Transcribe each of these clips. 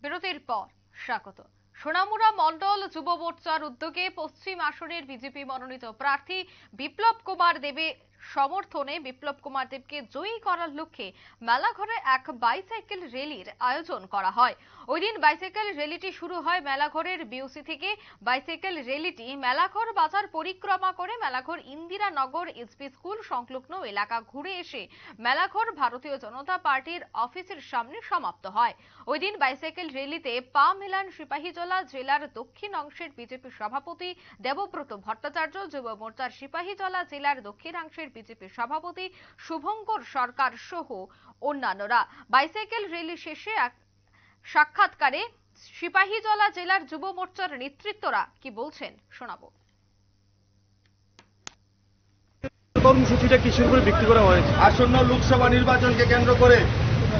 বিরতির পর স্বাগত। সোনামুড়া মণ্ডল যুব মোর্চার উদ্যোগে পশ্চিম আসনের বিজেপি মনোনীত প্রার্থী বিপ্লব কুমার দেবের সমর্থনে বিপ্লব কুমার দেবকে জয়ী করার লক্ষ্যে মেলাঘরে এক বাইসাইকেল র্যালির আয়োজন করা হয়। ওই দিন বাইসাইকেল র্যালিটি শুরু হয় মেলাঘরের বিওসি থেকে। বাইসাইকেল র্যালিটি মেলাঘর বাজার পরিক্রমা করে মেলাঘর ইন্দিরানগর এসপি স্কুল সংলগ্ন এলাকা ঘুরে এসে মেলাঘর ভারতীয় জনতা পার্টির অফিসের সামনে সমাপ্ত হয়। ওই দিন বাইসাইকেল র্যালিতে পা মেলান সিপাহীজলা জেলার দক্ষিণ অংশের বিজেপি সভাপতি দেবব্রত ভট্টাচার্য, যুব মোর্চার সিপাহীজলা জেলার দক্ষিণাংশের বিজেপি সভাপতি শুভঙ্কর সরকার সহ অন্যান্যরা। বাইসাইকেল র্যালি শেষে এক সাক্ষাৎকারে সিপাহীজলা জেলার যুব মোর্চার নেতৃত্বরা কি বলছেন শোনাবো। কর্মসূচিটা কিসের উপরে ভিত্তি করা হয়েছে? আসন্ন লোকসভা নির্বাচনকে কেন্দ্র করে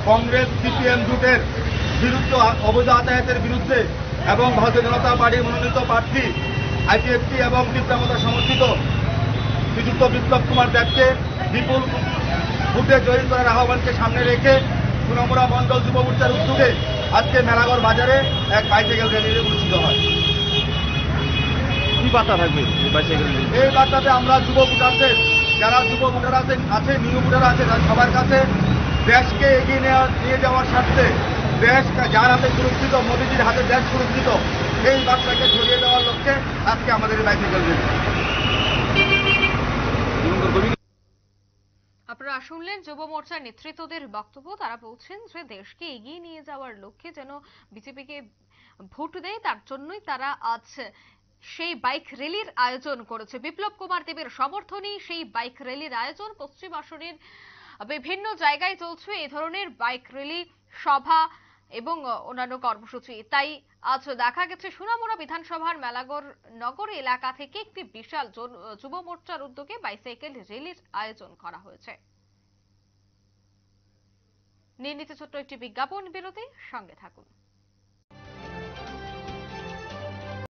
কংগ্রেস সিপিএম জোটের বিরুদ্ধে অবৈধ আদায়াতের বিরুদ্ধে এবং ভারতীয় জনতা পার্টির মনোনীত প্রার্থী আইপিএফটি এবং বিপ্লবতা সমর্থিত শ্রীযুক্ত বিপ্লব কুমার দেবকে বিপুল ভোটে জয়ী করার আহ্বানকে সামনে রেখে সোনামুড়া মণ্ডল যুব মোর্চার উদ্যোগে আজকে মেলাঘর বাজারে এক বাইসাইকেল র্যালি অনুষ্ঠিত হয়। কি বার্তা থাকবে বাইসাইকেল র্যালি? এই বার্তাতে আমরা যুব ভোটারদের, যারা যুব ভোটার আছে নিউ ভোটার আছে, সবার কাছে দেশকে এগিয়ে নিয়ে যাওয়ার স্বার্থে দেশ যার হাতে সুরক্ষিত, মোদীজির হাতে দেশ সুরক্ষিত, এই বার্তাকে ছড়িয়ে দেওয়ার লক্ষ্যে আজকে আমাদের এই বাইসাইকেল র্যালি। আপনারা শুনলেন যুব মোর্চার নেতৃত্বদের বক্তব্য। তারা বলছেন যে দেশকে এগিয়ে নিয়ে যাওয়ার লক্ষ্যে যেন বিজেপিকে ভোট দেয়, তার জন্যই তারা আজ সেই বাইক র্যালির আয়োজন করেছে। বিপ্লব কুমার দেবের সমর্থনেই সেই বাইক র্যালির আয়োজন। পশ্চিম আসনের বিভিন্ন জায়গায় চলছে এ ধরনের বাইক র্যালি, সভা এবং অন্যান্য কর্মসূচি। তাই আজ দেখা গেছে সোনামুড়া বিধানসভার মেলাঘর নগর এলাকা থেকে একটি বিশাল যুব মোর্চার উদ্যোগে বাইসাইকেল র্যালির আয়োজন করা হয়েছে। নিয়ে নিতে ছোট্ট একটি বিজ্ঞাপন বিরতি, সঙ্গে থাকুন।